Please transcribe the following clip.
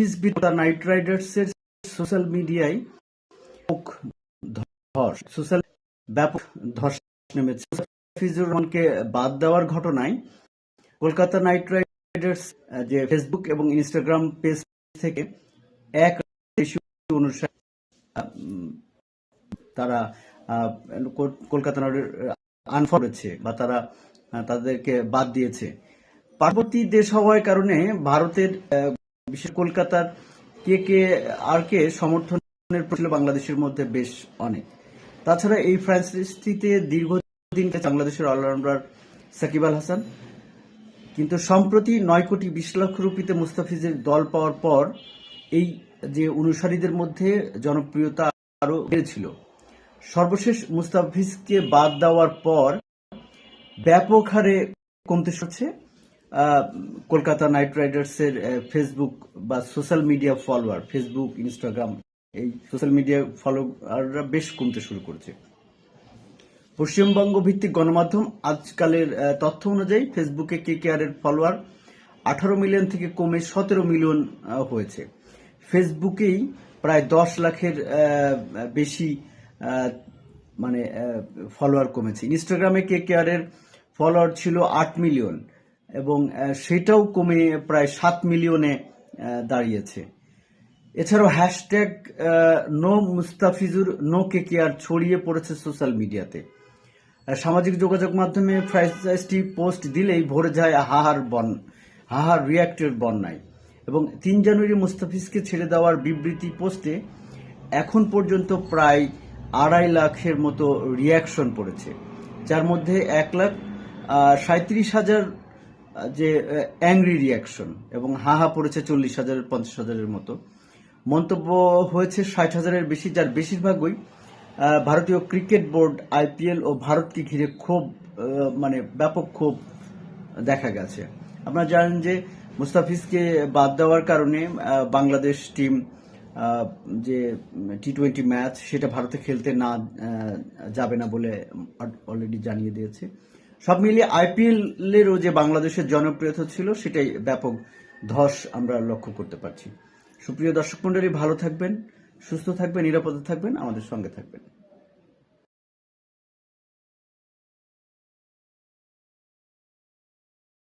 Mustafiz night রাইডার্সের social মিডিয়ায় social ব্যাপক ধস নেমেছে। মুস্তাফিজুর রহমানকে বাদ দেওয়ার ঘটনায় কলকাতা নাইট রাইডার্স যে ফেসবুক এবং ইনস্টাগ্রাম পেজ থেকে এক অনুসারী তারা কলকাতা আনফলো করেছে বা তারা তাদেরকে বাদ দিয়েছে। পার্বতী দেশ হওয়ার কারণে ভারতের বিশেষ কলকাতার কে সমর্থনের ছিল বাংলাদেশের মধ্যে বেশ অনেক। তাছাড়া এই ফ্র্যাঞ্চাইজিতে দীর্ঘদিন বাংলাদেশের অলরাউন্ডার সাকিব আল হাসান, কিন্তু সম্প্রতি 9 কোটি 20 লক্ষ রুপিতে মুস্তাফিজের দল পাওয়ার পর এই যে অনুসারীদের মধ্যে জনপ্রিয়তা আরো বেড়েছিল। সর্বশেষ মুস্তাফিজকে বাদ দেওয়ার পর ব্যাপক হারে কমতে শুরু কলকাতা নাইট রাইডার্সের ফেসবুক বা social media follower, Facebook, Instagram, এই সোশ্যাল মিডিয়া ফলোয়াররা বেশ কমতে শুরু করেছে। পশ্চিমবঙ্গ ভিত্তিক গণমাধ্যম আজকালের তথ্য অনুযায়ী ফেসবুকে কেকেআর এর ফলোয়ার 18 মিলিয়ন থেকে কমে 17 মিলিয়ন হয়েছে। ফেসবুকেই প্রায় 10 লাখের বেশি ফলোয়ার কমেছে। ইনস্টাগ্রামে কেকেআর এর ফলোয়ার ছিল 8 মিলিয়ন এবং সেটাও কমে প্রায় 7 মিলিয়নে দাঁড়িয়েছে। এছাড়াও hashtag no Mustafizur no KKR ছড়িয়ে পড়েছে সোশ্যাল মিডিয়াতে। সামাজিক যোগাযোগ মাধ্যমে ফ্র্যাঞ্চাইজটি পোস্ট দিলেই ভরে যায় হাহার রিয়াক্টের বন্যায়। এবং 3 জানুয়ারি মুস্তাফিজকে ছেড়ে দেওয়ার বিবৃতি পোস্টে এখন পর্যন্ত প্রায় 2.5 লাখের মতো রিয়াকশন পড়েছে, যার মধ্যে 1,37,000 যে অ্যাংরি রিয়াকশন এবং হাহা পড়েছে 40,000-50,000-এর মতো। মন্তব্য হয়েছে 60,000-এর বেশি, যার বেশিরভাগই ভারতীয় ক্রিকেট বোর্ড, আইপিএল ও ভারতকে ঘিরে ব্যাপক ক্ষোভ দেখা গেছে। আপনারা জানেন যে মুস্তাফিজকে বাদ দেওয়ার কারণে বাংলাদেশ টিম যে টি-20 ম্যাচ সেটা ভারতে খেলতে না যাবে না বলে অলরেডি জানিয়ে দিয়েছে। সব মিলিয়ে আইপিএলেরও যে বাংলাদেশের জনপ্রিয়তা ছিল সেটাই ব্যাপক ধস আমরা লক্ষ্য করতে পারছি। সুপ্রিয় দর্শক মণ্ডলী, ভালো থাকবেন, সুস্থ থাকবেন, নিরাপদে থাকবেন, আমাদের সঙ্গে থাকবেন।